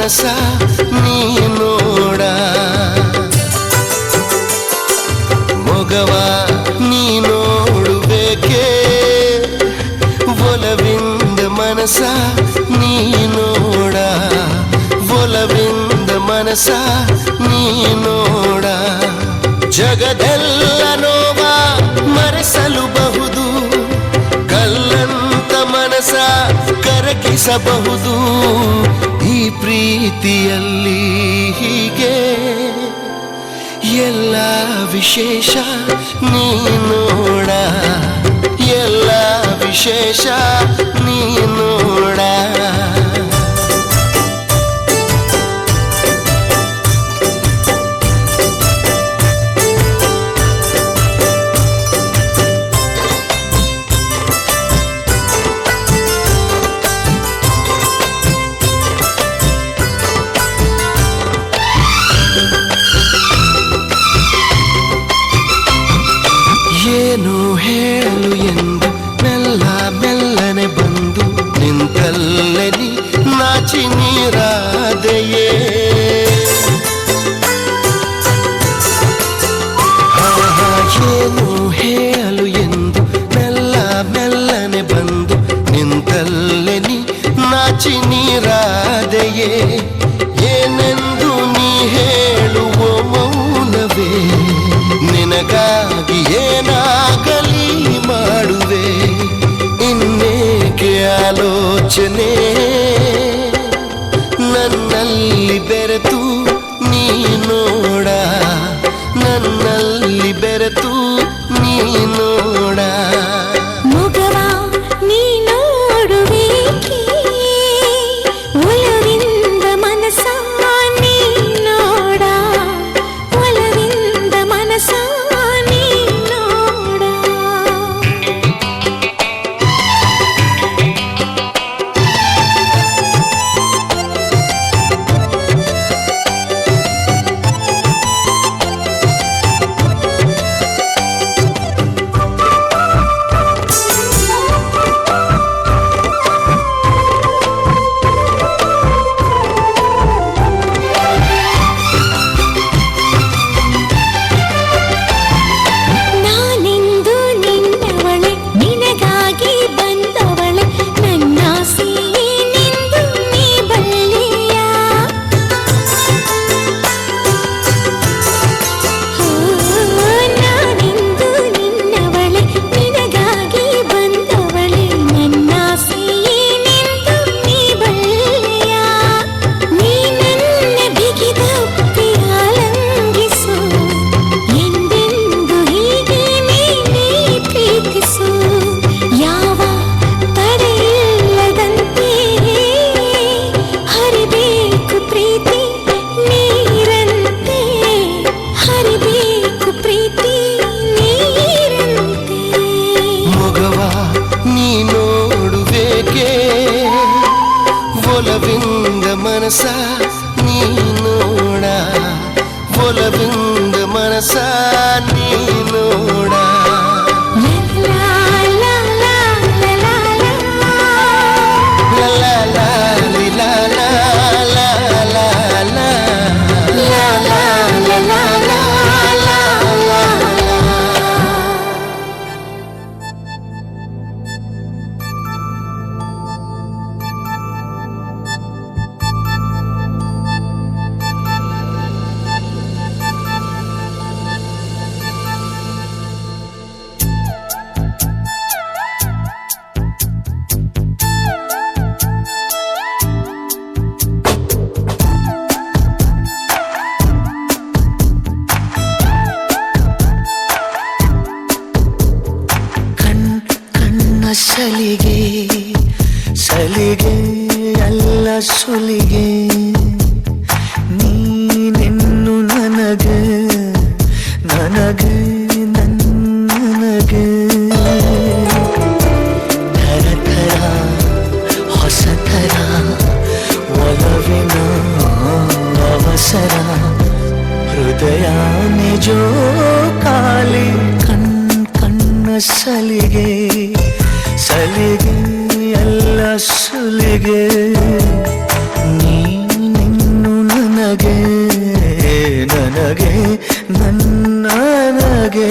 ಮನಸ ನೀ ನೋಡ ಮೊಗವ ನೀ ನೋಡುಬೇಕೆ ಒಲವಿಂದ ಮನಸ ನೀ ನೋಡ ಒಲವಿಂದ ಮನಸ ನೀ ನೋಡ ಜಗದೆಲ್ಲ ನೋವ ಮರೆಸಲುಬಹುದು ಕಲ್ಲಂತ ಮನಸ ಕರಗಿಸಬಹುದು ಈ ಪ್ರೀತಿಯಲ್ಲಿ ಹೀಗೆ ಎಲ್ಲ ವಿಶೇಷ ನೀ ನೋಡ ಎಲ್ಲ ವಿಶೇಷ ನೀ ನೋಡ ಏನು ಹೇಳು ಎಂದು ಮೆಲ್ಲ ಮೆಲ್ಲನೆ ಬಂದು ನಿಂತಲ್ಲೇ ನೀ ನಾಚಿ ನೀರಾದೆಯೇ ಏನು ಹೇಳು ಎಂದು ಮೆಲ್ಲ ಮೆಲ್ಲನೆ ಬಂದು ನಿಂತಲ್ಲೇ ನೀ ನಾಚಿ ನೀರಾದೆಯೇ ಏನೆಂದು ನೀ ಹೇಳುವ ಮೌನವೇ ನಿನಗಾಗಿ ಏನಾಗಲಿ ಮಾಡುವೆ ಇನ್ನೇಕೆ ಆಲೋಚನೆ ನನ್ನಲ್ಲಿ ಬೆರೆತು ನೀ ನೋಡ ನನ್ನಲ್ಲಿ ಬೆರೆತು ನೀ ನೋಡ ಮೊಗವ ನೀ ನೋಡುವೇಕೆ ಒಲವಿಂದ ಮನಸ ನೀ ನೋಡ ಒಲವಿಂದ ಮನಸ ನೀ ನೋಡ ನಾನೆಂದು ನಿನ್ನವಳೆ ನಿನಗಾಗಿ ಬಂದವಳೆ ನನ್ನಾಸೆ ಏನೆಂದು ನೀ ಬಲ್ಲೆಯ ನಾನೆಂದು ನಿನ್ನವಳೆ ನಿನಗಾಗಿ ಬಂದವಳೆ ನನ್ನಾಸೆ ಏನೆಂದು ನೀ ಬಲ್ಲೆಯ ನೀ ನನ್ನ ಬಿಗಿದಪ್ಪಿ ಆಲಂಗಿಸು ಎಂದೆಂದು ಹೀಗೆ ನೀನೇ ಪ್ರೀತಿಸು ಯಾವ ತಡೆಯಿಲ್ಲದಂತೆ ಹರಿಬೇಕು ಪ್ರೀತಿ ನೀರಂತೆ ಹರಿಬೇಕು ಪ್ರೀತಿ ನೀರಂತೆ ಮೊಗವ ನೀ ನೋಡುಬೇಕೆ ಒಲವಿಂದ ಮನಸ ನೀ ನೋಡ ಒಲವಿಂದ ಮನಸ ನೀ ನೋಡ ಲಾ ಲಾ ಲಾ ಲಾ ಲಾ ಲಾ ಲಾ ಲಾ ಲಿ ಲಾ ಲಾ ಲಾ ಲಾ ಲಾ ಲಾ ಲಾ ಲಾ ಲಾ ಲಾ ಲಾ ಲಾ. ಕಣ್ಣ ಸಲಿಗೆ ಸಲಿಗೆ ಅಲ್ಲ ಸುಲಿಗೆ ನೀನೆನ್ನು ನನಗೆ ನನಗೆ ನನಗೆ ಥರ ಥರ ಹೊಸ ಥರ ಒಲವಿನ ಅವಸರ ಹೃದಯ ನಿಜೋ ಕಾಲಿ ಕಣ್ಣ ಸಲಿಗೆ ಸಲಿಗೆ ಎಲ್ಲ ಸುಲಿಗೆ ನೀನೆನ್ನು ನನಗೆ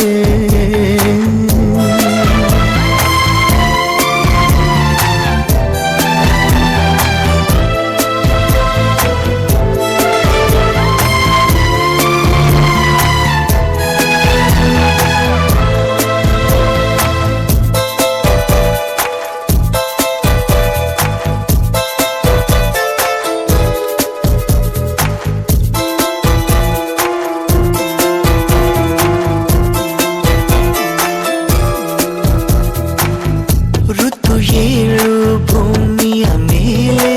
ಏಳು ಭೂಮಿಯ ಮೇಲೆ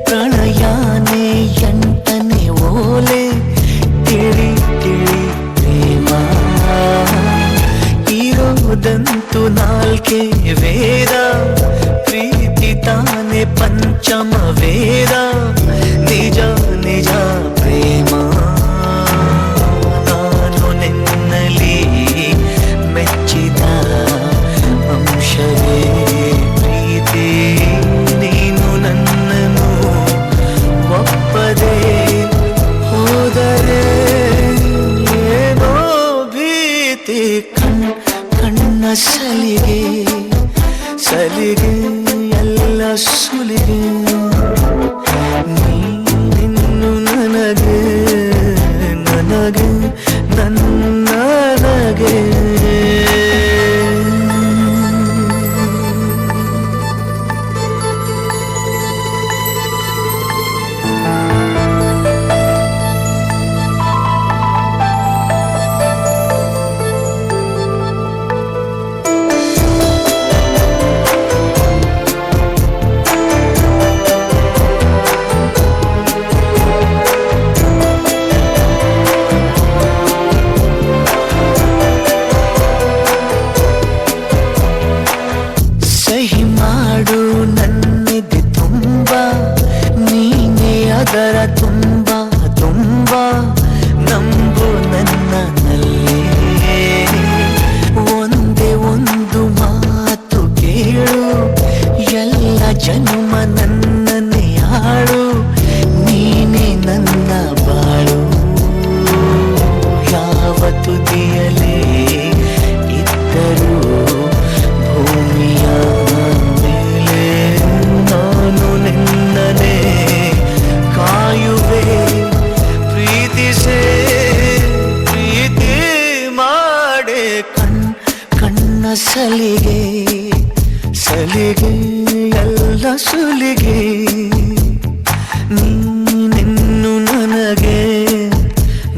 ಪ್ರಣಯಾನೆ ಎಂಟನೆ ಓಲೆ ತಿಳಿ ತಿಳಿ ಪ್ರೇಮ ಇರೋದಂತೂ ನಾಲ್ಕೆ ವೇದ ಪ್ರೀತಿ ತಾನೆ ಪಂಚಮ ವೇದ ನಿಜ ನಿಜ ಪ್ರೇಮ ನಾನು ನಿನ್ನಲ್ಲಿ ಮೆಚ್ಚಿದ ಅಂಶವೇ ನೀನು ನನ್ನನ್ನು ಒಪ್ಪದೆ ಹೋದರೆ ಏನೋ ಭೀತಿ ಕಣ್ಣ ಸಲಿಗೆ ಸಲಿಗೆ ಎಲ್ಲ ಸುಲಿಗೆ ನೀನಿನ್ನು ನನಗೆ ನನಗೆ ನನ್ನನಗೆ ಸಹಿ ಮಾಡು ನನ್ನಿದೆ ತುಂಬ ನೀನೇ ಅದರ ತುಂಬ ತುಂಬ ನಂಬು ನನ್ನಲ್ಲೇ ಒಂದೇ ಒಂದು ಮಾತು ಕೇಳು ಎಲ್ಲ ಜನ್ಮ ನನ್ನನ್ನೇ ಆಳು ನೀನೇ ನನ್ನ ಬಾಳು ಯಾವ ತುದಿಯಲೇ ಇದ್ದರೂ ಭೂಮಿಯ ಮೇಲೆ ನಾನು ನಿನ್ನನೆ ಕಾಯುವೆ ಪ್ರೀತಿಸೇ ಪ್ರೀತಿ ಮಾಡೆ ಕಣ್ಣ ಸಲಿಗೆ ಸಲಿಗೆ ಎಲ್ಲ ಸುಲಿಗೆ ನೀನಿನ್ನು ನನಗೆ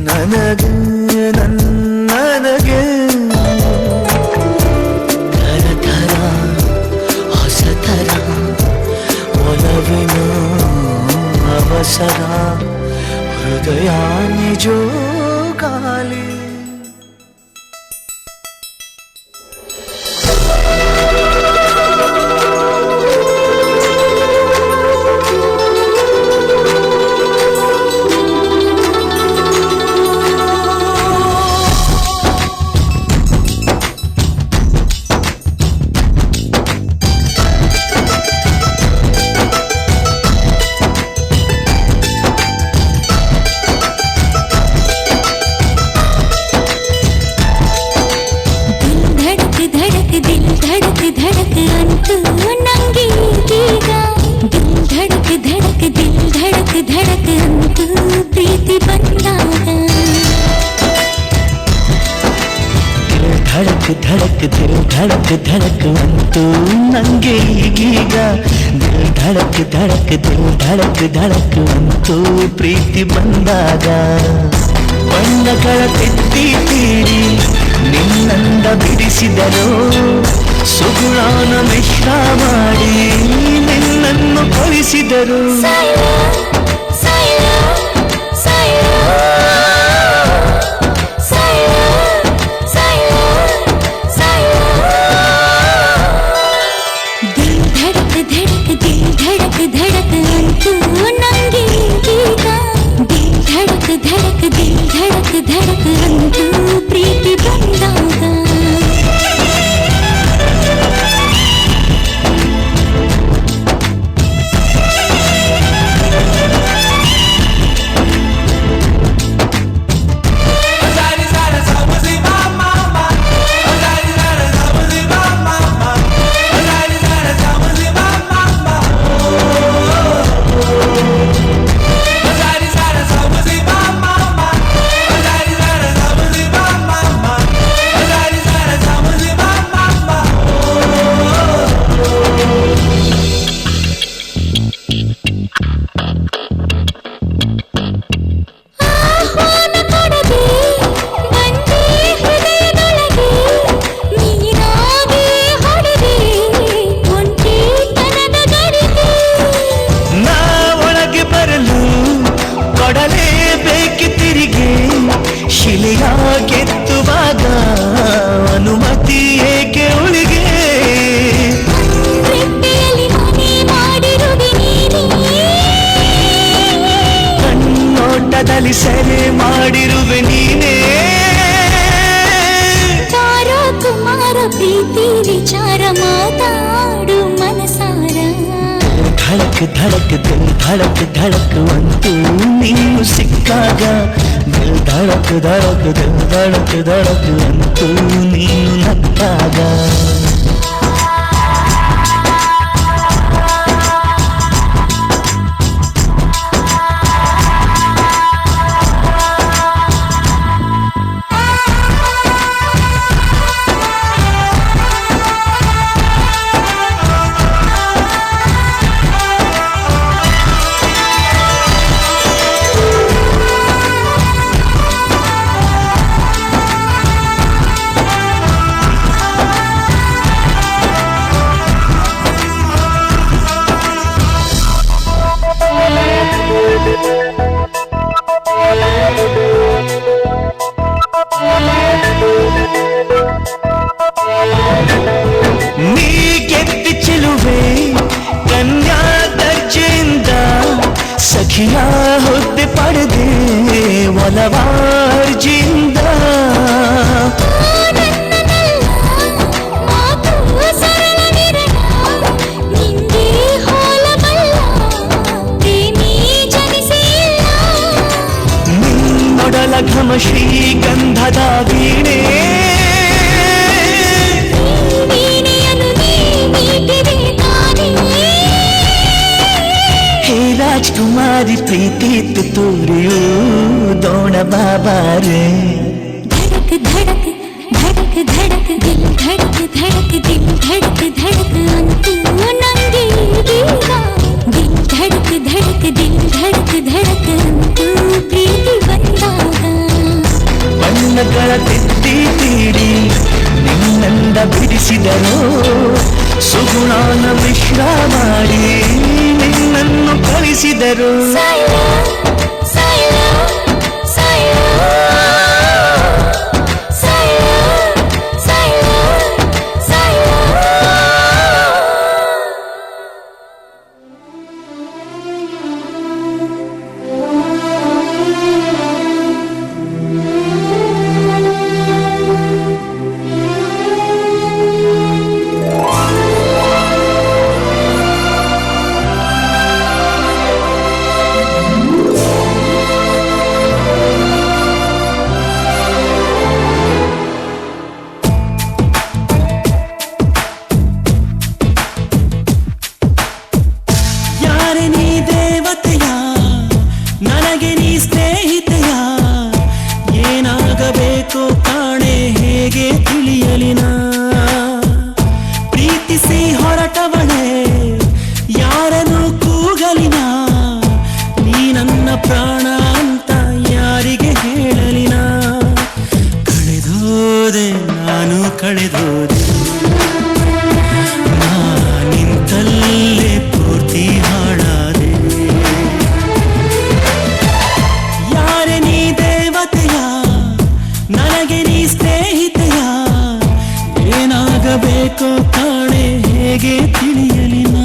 ನನಗೆ ನನ್ನನಗೆ ಥರ ಹೊಸತರ ಒಲವಿನ ಅವಸರ ಹೃದಯ ನಿಜೋಗಾಲಿ ಧಡಕ್ ದಿಲ್ ಧಡಕ್ ಧಡಕ್ ಅಂತೂ ನಂಗೆ ಈಗೀಗ ದಿಲ್ ಧಡಕ್ ಧಡಕ್ ದಿಲ್ ಧಡಕ್ ಧಡಕ್ ಅಂತೂ ಪ್ರೀತಿ ಬಂದಾಗ ಬಣ್ಣಗಳ ತಿದ್ದಿ ತೀಡಿ ನಿನ್ನಂದ ಬಿಡಿಸಿದರು ಸುಗುಣಾನ ಮಿಶ್ರ ಮಾಡಿ ನಿನ್ನನ್ನು ಕಳಿಸಿದರು धड़क अंतू प्रीति बंदागा Zari zara sa muzi mama ಮಾಡಿರುವೆ ನೀನೇ ತಾರೋ ಕುಮಾರ ಪ್ರೀತಿ ವಿಚಾರ ಮಾತಾಡು ಮನಸಾರ ಧಡಕ್ ಧಡಕ್ ದಿಲ್ ಧಡಕ್ ಧಡಕ್ ಅಂತೂ ನೀನು ಸಿಕ್ಕಾಗ ದಿಲ್ ಧಡಕ್ ಧಡಕ್ ದಿಲ್ ಧಡಕ್ ಧಡಕ್ ಅಂತೂ ನೀನು ನಕ್ಕಾಗ ನೀ ಗೆದ್ದಿ ಚೆಲುವೆ ಕನ್ಯಾ ದರ್ಜೆಯಿಂದ ಸಖಿಯ ಹುದ್ದೆ ಪಡೆದೆ ಒಲವಾರ್ಜಿಂದ ನಿನ್ನೊಡಲ ಘಮ ಶ್ರೀಗಂಧದ ವೀಣೆ ರಾಜಕುಮಾರಿ ಪ್ರೀತಿ ತೋರಿಯೋ ದೋಣ ಬಾಬಾರೆ धड़क धड़क धड़क धड़क दिल धड़क धड़क दिल धड़क धड़क अंतू ನಂಗೆ ಇದೀಗ दिल धड़क धड़क दिल धड़क धड़क अंतू ಪ್ರೀತಿ ಬಂದಾಗ ಬಣ್ಣಗಳ ತಿದ್ದಿ ತೀಡಿ ನಿನ್ನಂದ ಬಿಡಿಸಿದರೋ ಸುಗುಣಾನ ಮಿಶ್ರ ಮಾಡಿ ನಿನ್ನನ್ನು ಕಳಿಸಿದರು ಸಾಯೋ ಸಾಯೋ ಸಾಯೋ ಸಾಯೋ ಸಾಯೋ ಸಾಯೋ ಏನಾಗಬೇಕು ಕಾಣೆ ಹೇಗೆ ತಿಳಿಯಲಿನ ಪ್ರೀತಿಸಿ ಹೊರಟವಳೆ ಯಾರನ್ನು ಕೂಗಲಿನ ನೀ ನನ್ನ ಪ್ರಾಣ ಅಂತ ಯಾರಿಗೆ ಹೇಳಲಿನ ಕಳೆದೋದೆ ನಾನು ಕಳೆದೋದೆ ನಿಂತಲ್ಲೇ ಪೂರ್ತಿ ಹಾಳಾದೆ ಯಾರೆ ನೀ ದೇವತೆಯ ನನಗೆ ನೀ ಸ್ನೇಹಿತೆಯ ಏನಾಗಬೇಕು ಕಾಣೆ ಹೇಗೆ ತಿಳಿಯಲಿನ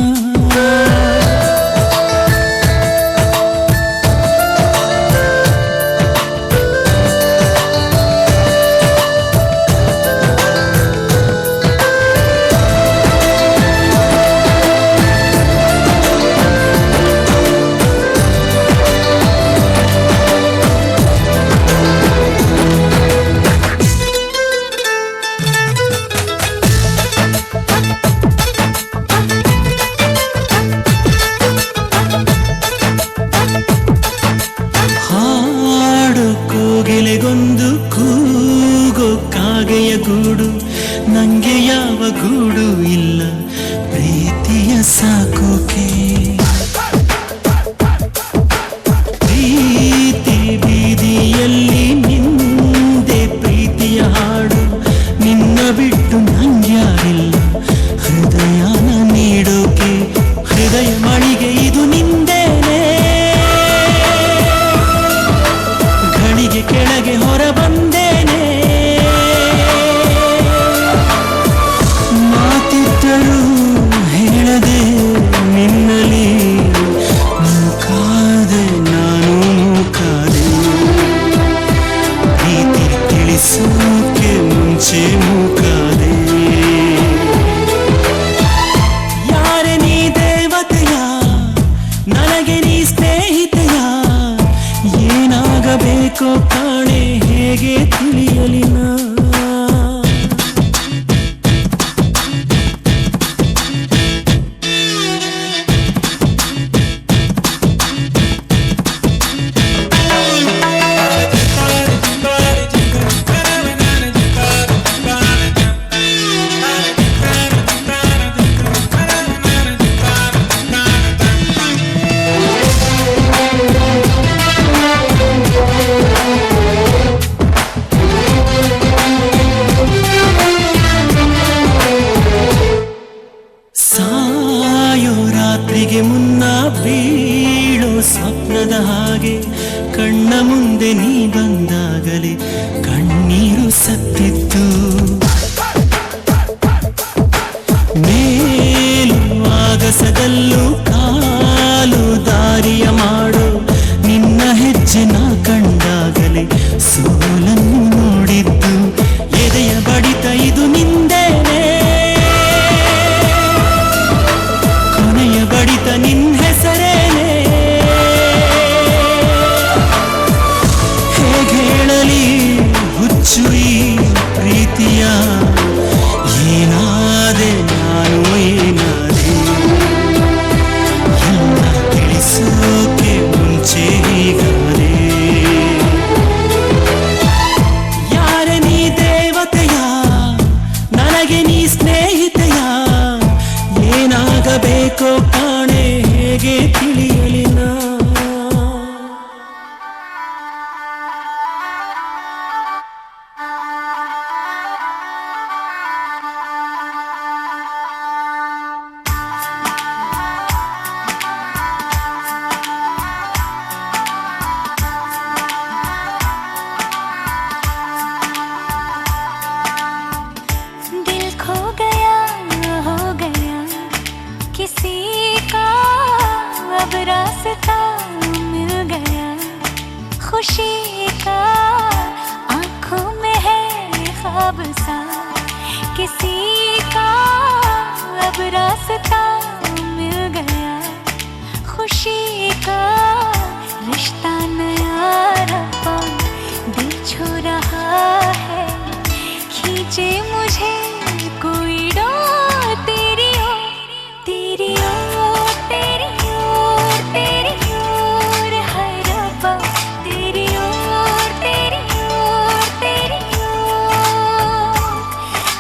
ಕೋಗಿಲೆಗೊಂದು ಕೂಗೋ ಕಾಗೆಯ ಗೂಡು ನಂಗೆ ಯಾವ ಗೂಡು ಇಲ್ಲ ಪ್ರೀತಿಯ ಸಾಕೋಕೆ ಪ್ರೀತಿ ಬೀದಿಯಲ್ಲಿ ನಿಂದೆ ಪ್ರೀತಿಯ ಹಾಡು ನಿನ್ನ ಬಿಟ್ಟು ನಂಗ್ಯಾರಿಲ್ಲ ಹೃದಯನ ನೀಡೋಕೆ ಹೃದಯ ಮಳಿಗೆ ಇದು ನಿಂದೇನೆ ಕೆಳಗೆ ಹೊರ ಬಂದೇನೆ ಮಾತಿದ್ದರೂ ಹೇಳದೆ ನಿನ್ನಲ್ಲಿ ಸ್ವಪ್ನದ ಹಾಗೆ ಕಣ್ಣ ಮುಂದೆ ನೀ ಬಂದಾಗಲೇ ಕಣ್ಣೀರು ಸತ್ತಿತ್ತು. ಮೇಲು ಆಗಸದಲ್ಲೂ ಕಾಲು ದಾರಿಯ ಮಾಡೋ ನಿನ್ನ ಹೆಜ್ಜೆ ನಾ ಕಂಡಾಗಲೇ ಸೋಲನ್ನು ನೋಡಿದ್ದು. ಎದೆಯ ಬಡಿತ ಇದು ನಿಂದೇನೆ, ಕೊನೆಯ ಬಡಿತ ನಿನ್ನ ಹೆಸರೇನೆ. ಹೇಗೆ ಹೇಳಲಿ ಹುಚ್ಚು ಈ ಪ್ರೀತಿಯ, ಏನಾದೆ ನಾನು ಏನಾದೆ ಎಲ್ಲ ತಿಳಿಸೋಕೆ ಮುಂಚೆ ಹೀಗಾದೆ. ಯಾರೆ ನೀ ದೇವತೆಯ, ನನಗೆ ನೀ ಸ್ನೇಹಿತೆಯ, ಏನಾಗಬೇಕೋ ಕಾಣೆ ಹೇಗೆ ತಿಳಿಯಲಿ ನಾ. किसी का अब रास्ता मिल गया, खुशी का आंखों में है ख्वाब सा. किसी का अब रास्ता मिल गया, खुशी का रिश्ता नया रब्बा दिल छू रहा है. खींचे मुझे कोई डोर तेरी ओर, तेरी ओर, तेरी ओर, तेरी ओर है रब्बा. तेरी ओर, तेरी ओर, तेरी ओर,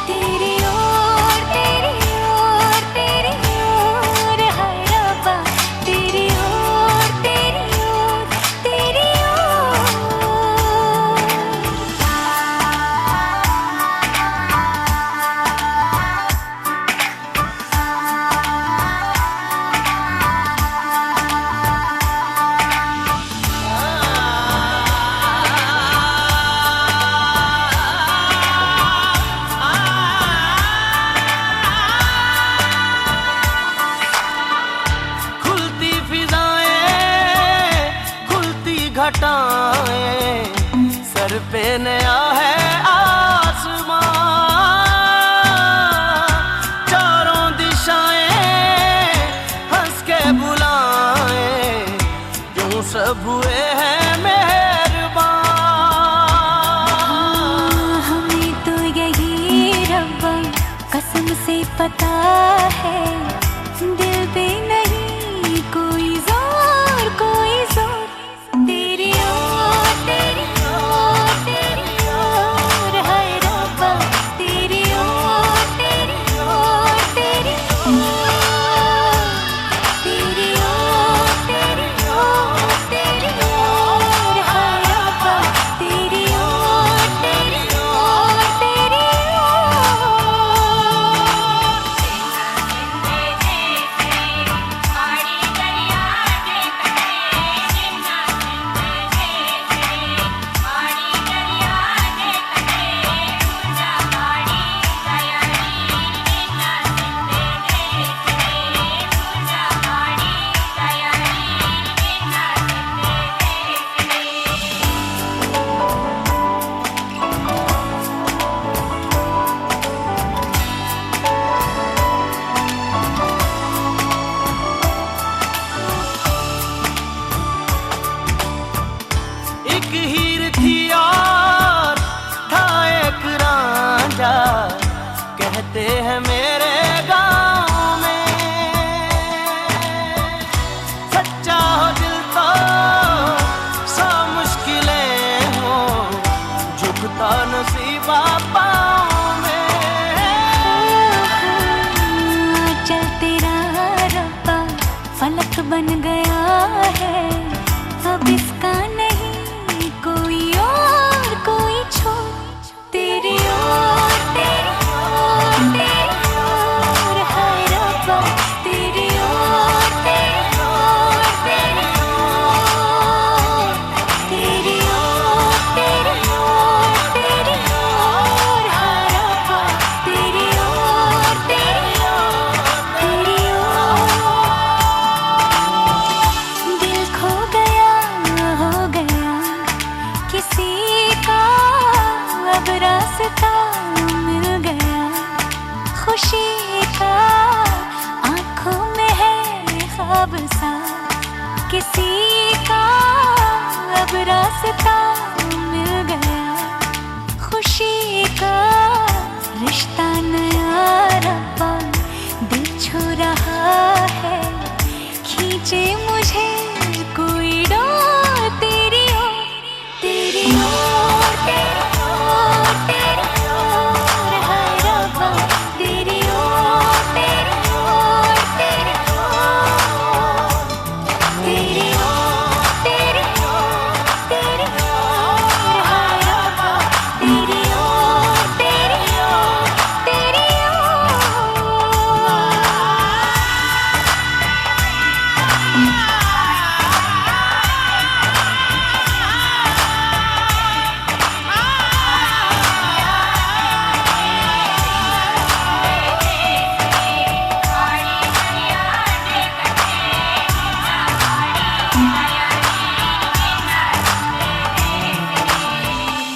तेरी ओर, तेरी ओर, तेरी ओर है रब्बा. तेरी ओर, तेरी ओर, तेरी ओर. खुलती फिजाएं, खुलती घटाएं, सर पे नया है आसमां. चारों दिशाएं हंस के बुलाएं, यूं सब हुए हैं मेहरबान. हमें तो यही रब्बा कसम से पता है, दिल पे नहीं कोई जोर, कोई जोर. तेरी ओर, तेरी ओर, तेरी ओर है रब्बा. तेरी ओर, तेरी ओर, तेरी ओर, तेरी ओर, तेरी ओर, तेरी ओर है रब्बा. तेरी ओर, तेरी ओर, तेरी एक हीर थी और था एक रांझा, कहते हैं मेरे गाँव में. सच्चा हो दिल तो सौ मुश्किलें हो, झुकता नसीबा पाँव में. चल तेरा रब्बा फलक बन गया है, अब इसका नहीं कोई और, कोई छोर. तेरी ओर, तेरी ओर, तेरी ओर है रब्बा. तेरी ओर, तेरी ओर, तेरी ओर, अब सा किसी का अब रास्ता मिल गया, खुशी का रिश्ता नया रब्बा दिल छू रहा है, खींचे मुझे कोई डोर तेरी ओर, तेरी ओर, तेरी ओर, तेरी ओर है रब्बा, तेरी ओर, तेरी ओर, तेरी ओर, तेरी ओर, तेरी ओर, तेरी ओर है रब्बा, तेरी ओर, तेरी ओर, तेरी ओर।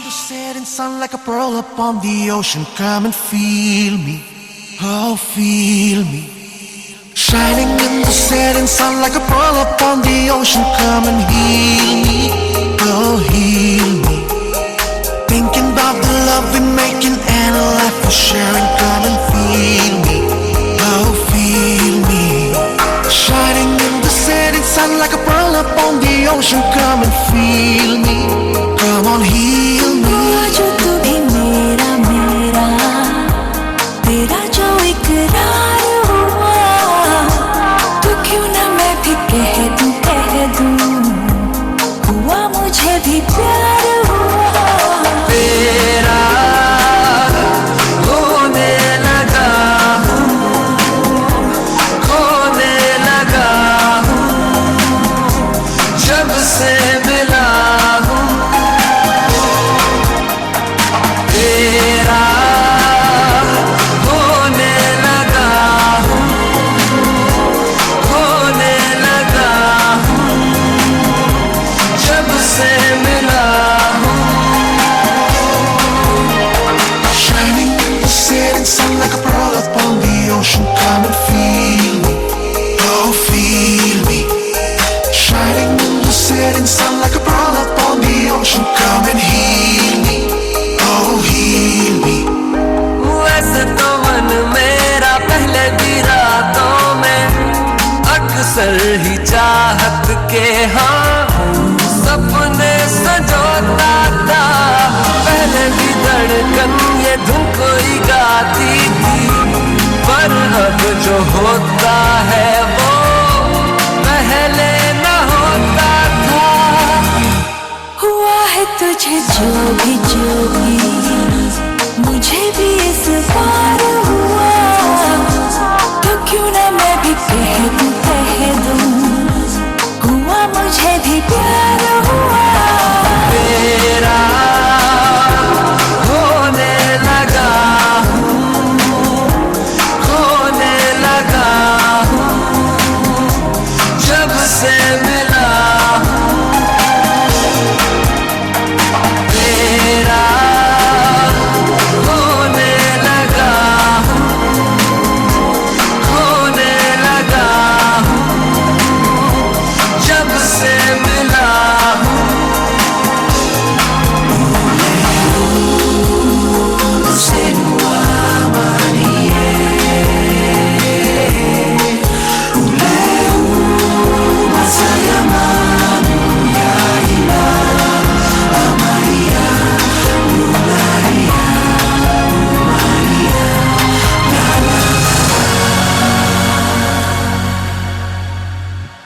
The setting sun like a pearl upon the ocean. Come and feel me, oh feel me. Shining in the setting sun like a pearl upon the ocean. Come and heal me, oh heal me. Thinking about the love we're making and a life we're sharing. Come and feel me, oh feel me. Shining in the setting sun like a pearl upon the ocean. Come and feel me, come on heal me. जो तू भी मेरा मेरा, तेरा जो इकरार हुआ, तो क्यों ना मैं भी कह दूं, हुआ मुझे भी प्यार हुआ। तेरा होने लगा हूँ, खोने लगा हूँ, जब से मिला हूँ। तेरा होने लगा हूँ, खोने लगा हूँ, जब से मिला हूँ। Shining in the setting sun like a pearl upon the ocean. Come and feel me, oh feel me. Shining in the setting sun like a pearl upon the ocean. Come and heal me, oh heal me. वैसे तो मन मेरा पहले भी रातों में अक्सर ही चाहत के हाँ सपने सजोता था। पहले भी धड़कन ये धुन कोई गाती थी, पर अब जो होता है वो पहले न होता था। हुआ है तुझे जो भी मुझे भी इस बार हुआ, तो क्यों ना मैं भी कह दूं, हुआ मुझे भी प्यार हुआ। तेरा होने लगा हूँ, खोने लगा हूँ, जब से मिला हूँ। तेरा होने लगा हूँ, खोने लगा हूँ, जब से मिला हूँ।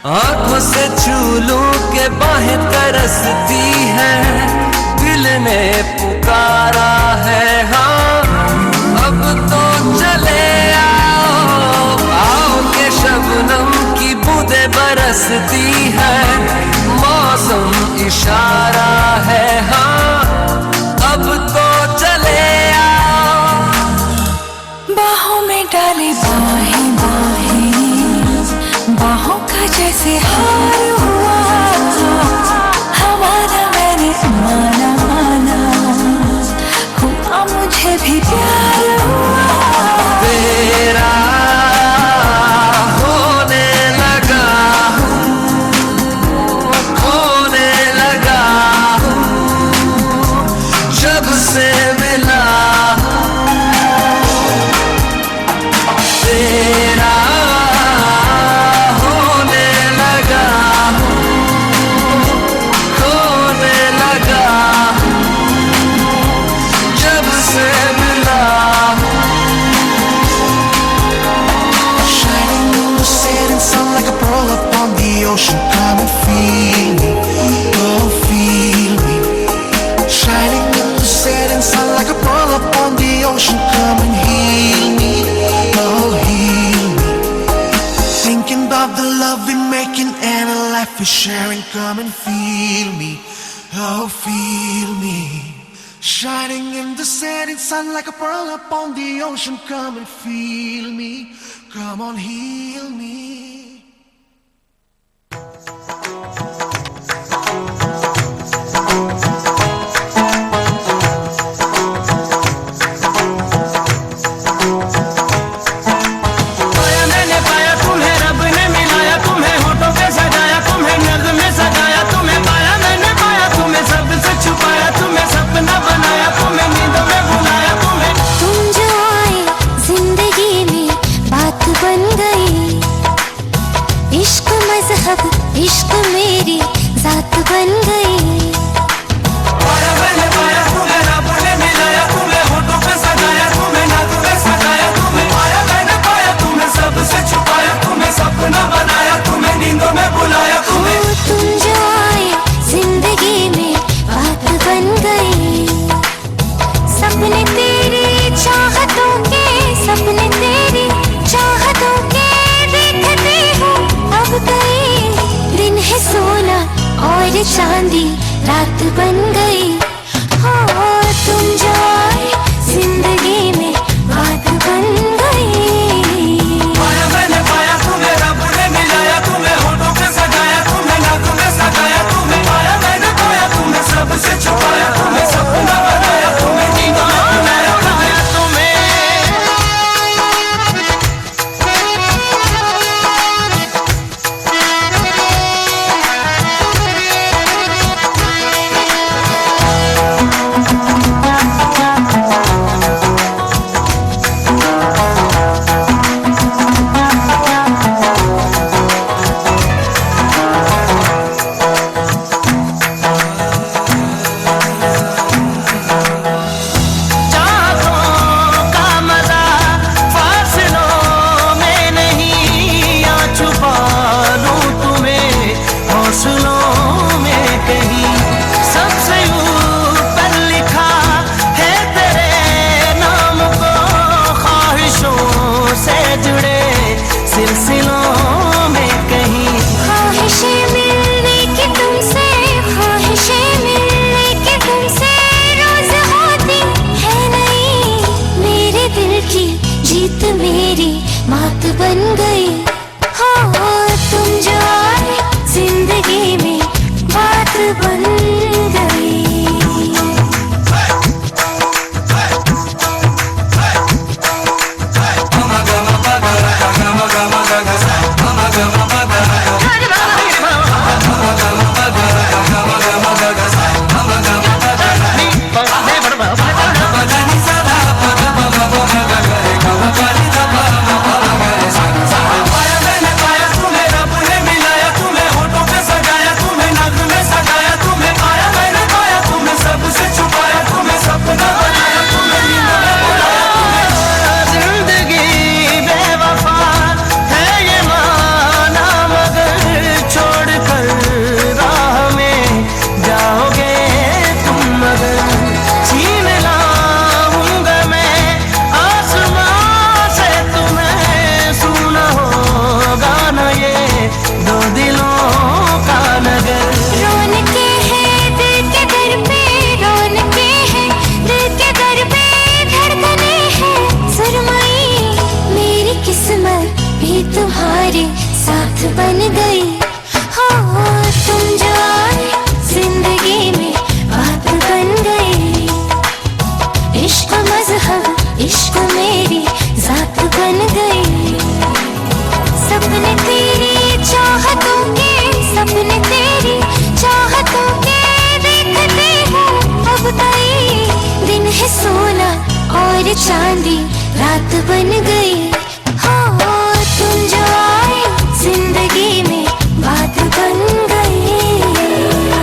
आंखों से छू लूं के बाहें तरसती है, दिल ने पुकारा है हाँ अब तो चले आओ, आओ के शबनम की बूंदें बरसती है, मौसम इशारा है हाँ अब तो चले आओ। बाहों में डाली बाहें बाहों का जैसे हार हुआ, हमारा मैंने माना हुआ मुझे भी प्यार हुआ। तेरा होने लगा Thinking about the love we're making and a life we're sharing. Come and feel me, oh feel me. Shining in the setting sun like a pearl upon the ocean. Come and feel me, come on heal me. इश्क मेरी जात बन गई। पाया मैंने पाया तुम्हें, रब ने मिलाया तुम्हें, होठों पे सजाया तुम्हें, नाक में सजाया तुम्हें। पाया मैंने पाया तुम्हें, सबसे छुपाया तुम्हें, सपना बनाया तुम्हें, नींदों में बुलाया तुम्हें। तुम जो आए जिंदगी में बात बन गई। सपने तेरी चाहतों के, सपने तेरी चाहतों के देखते हो अब गई। दिन है सोना और चांदी रात बन गई। हो तुम जो आए जिंदगी में बात बन गई। पाया मैंने पाया तुम्हें, रब ने मिलाया तुम्हें, होठों पे सजाया तुम्हें, नाक में सजाया तुम्हें। पाया मैंने पाया तुम्हें, सबसे छुपाया तुम्हें, सपना बनाया तुम्हें, नींदों में बुलाया तुम्हें। मेरी मात बन गई। हो तुम जो आए जिंदगी में बात बन गई। तुम्हारे साथ बन गई। हो तुम जो आए जिंदगी में बात बन गई। इश्क मजहब इश्क मेरी जात बन गई। सपने तेरी चाहतों के, सपने तेरी चाहतों के देखते हो अब गई। दिन है सोना और चांदी रात बन गई। हो तुम जो आए जिंदगी में बात बन गई।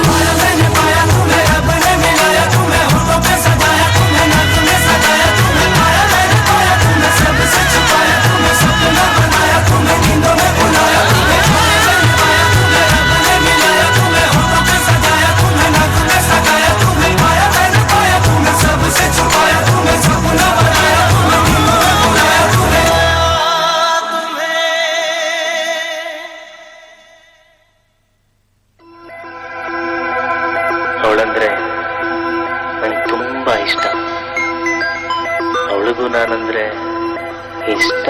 पाया मैंने पाया तुम्हें, रब ने मिलाया तुम्हें, होठों पे सजाया तुम्हें, नाक में सजाया तुम्हें। पाया मैंने पाया तुम्हें, सबसे छुपाया तुम्हें, सपना बनाया तुम्हें, नींदों में बुलाया तुम्हें। पाया मैंने पाया तुम्हें, रब ने मिलाया तुम्हें, होठों पे सजाया तुम्हें, नाक में सजाया तुम्हें। पाया मैंने पाया तुम्हें, सबसे छुपाया तुम्हें, सपना बनाया तुम्हें, नींदों में बुलाया तुम्हें। ನಾನಂದ್ರೆ ಇಷ್ಟ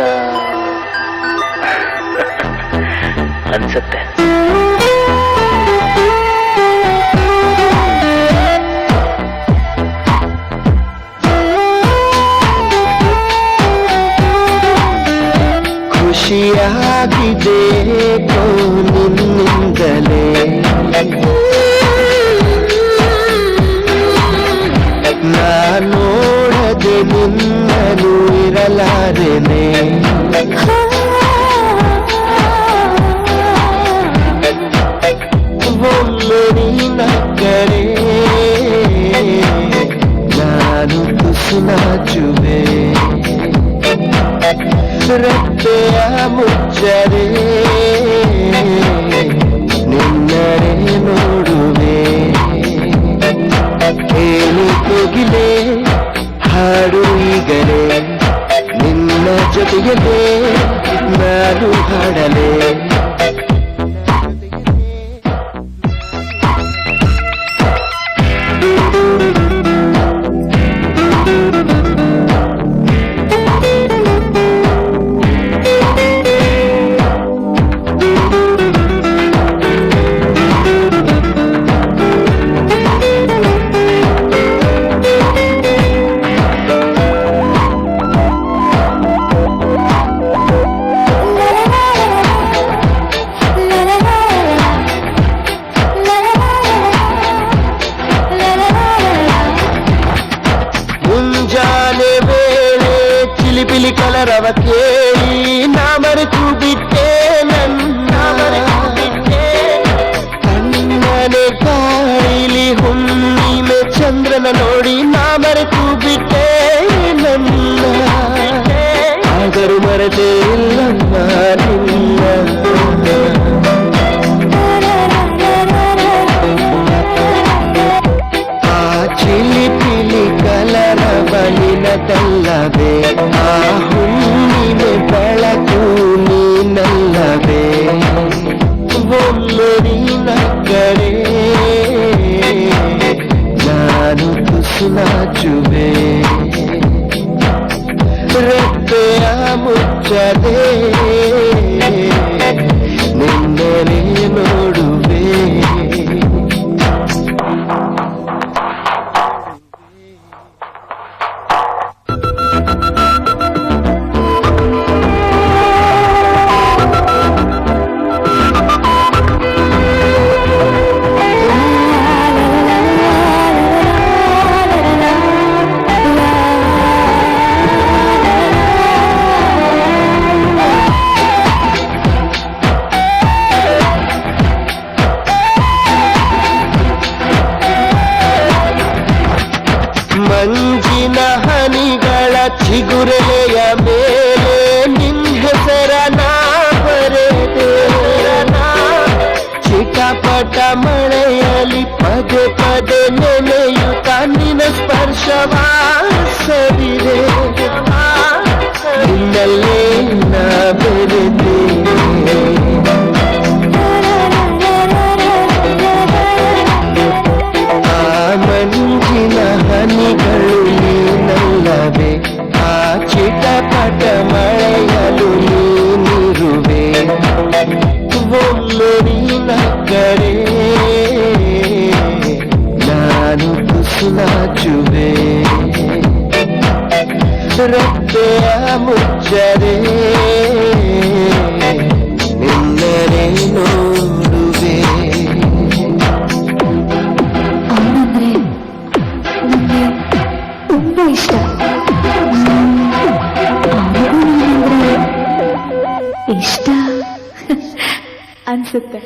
ಅನ್ಸುತ್ತೆ. ಖುಷಿಯಾಗಿದೆ ನಿನ್ನಿಂದಲೇ ನೋಡದೆ ನಿನ್ನನು ಇರಲಾರೆನೆ. ಒಮ್ಮೆ ನೀನಕ್ಕರೆ ನಾನು ತುಸು ನಾಚುವೆ. ರೆಪ್ಪೆಯ ಮುಚ್ಚರೆ ನಿನ್ನರೆ ನೋಡುವೆ. ಹೇಳು ಕೋಗಿಲೆ ಹಾಡು ಈಗಲೇ ನಿನ್ನ ಜೊತೆಯಲ್ಲೇ ನಾನು ಹಾಡಲೇ. ಪಿಲಿ ಕಲರವ ಕೇಳಿ ನಾ ಮರೆತು ಬಿಟ್ಟೆ. ಕಣ್ಣನೆ ಕಾಯಿಲಿ ಹುಣ್ಣಿಮೆ ಚಂದ್ರನ ನೋಡಿ ನಾ ಮರೆತು ಬಿಟ್ಟೆ ನನ್ನ. ಆದರೂ ಮರೆತೇ ಇಲ್ಲಮ್ಮ ನಿನ್ನ. ಆ ಚಿಲಿ ಪಿಲಿ ಕಲರವ ನಿನದಲ್ಲವೇ. ಆ ಹುಣ್ಣಿಮೆ ಬೆಳಕು ನೀನಲ್ಲವೇ. ಒಮ್ಮೆ ನೀನಕ್ಕರೆ ನಾನು ತುಸು ನಾಚುವೆ. ರೆಪ್ಪೆಯ ಮುಚ್ಚದೆ ನಿನ್ನನೆ ನೋಡುವೆ. ಮಂಜಿನ ಹನಿಗಳ ಚಿಗುರೆಲೆಯ ಮೇಲೆ ನಿನ್ನ ಹೆಸರ ನಾ ಬರೆದೆ. ಚಿಟಪಟ ಮಳೆಯಲಿ ಪದೇ ಪದೇ ನೆನೆಯುತ್ತ ನಿನ್ನ ಸ್ಪರ್ಶವಾಸವಿದೆ. ನಿನ್ನಲ್ಲೇ ನಾ ಬೆರೆತೆ. ಮಂಜಿನ ಹನಿಗಳು ನೀನಲ್ಲವೇ. ಆ ಚಿಟಪಟ ಮಳೆಯಲು ನೀನಿರುವೆ. ಒಮ್ಮೆ ನೀನಕ್ಕರೆ ನಾನು ತುಸು ನಾಚುವೆ. ರೆಪ್ಪೆಯ ಮುಚ್ಚರೆ ನಿನ್ನರೆ ನೋಡುವೆ. ಅವನಂದ್ರೆ ನನಗೆ ತುಂಬಾ ಇಷ್ಟ. ಅವನಿಗೂ ನಾನಂದ್ರೆ ಇಷ್ಟ ಅನ್ಸುತ್ತೆ.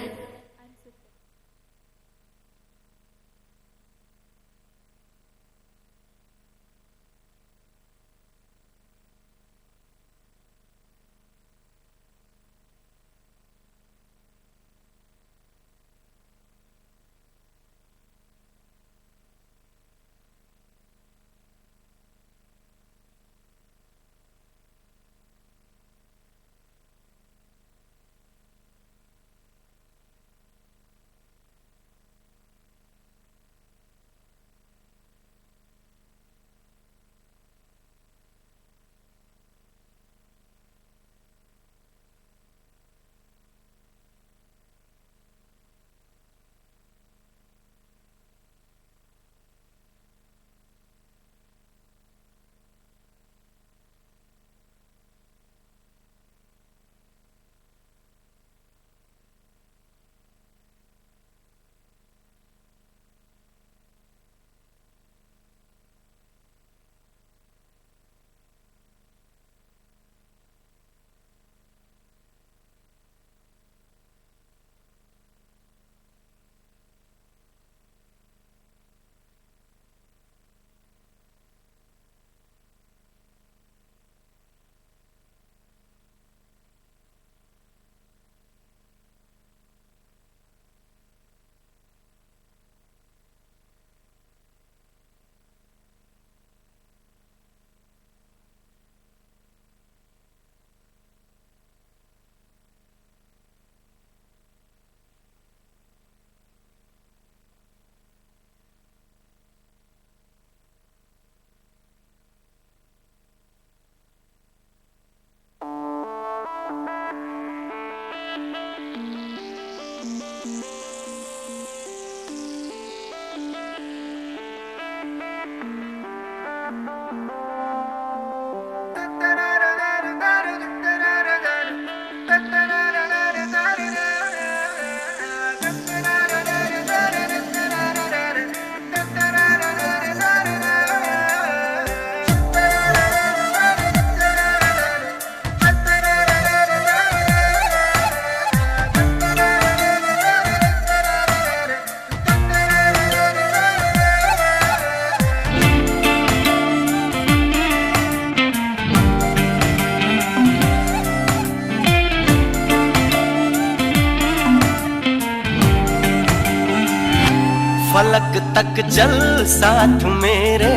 फलक तक चल साथ मेरे,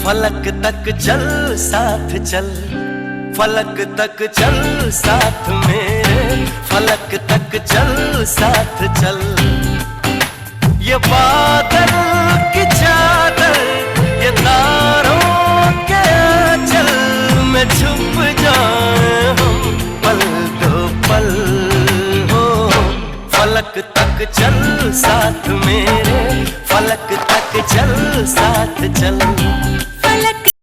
फलक तक चल साथ चल, फलक तक चल साथ मेरे, फलक तक चल साथ चल। ये बादल की चादर, ये तारों के आंचल में छुप जाए हम पल दो पल हो। फलक तक चल साथ मेरे, फलक तक चल साथ चल।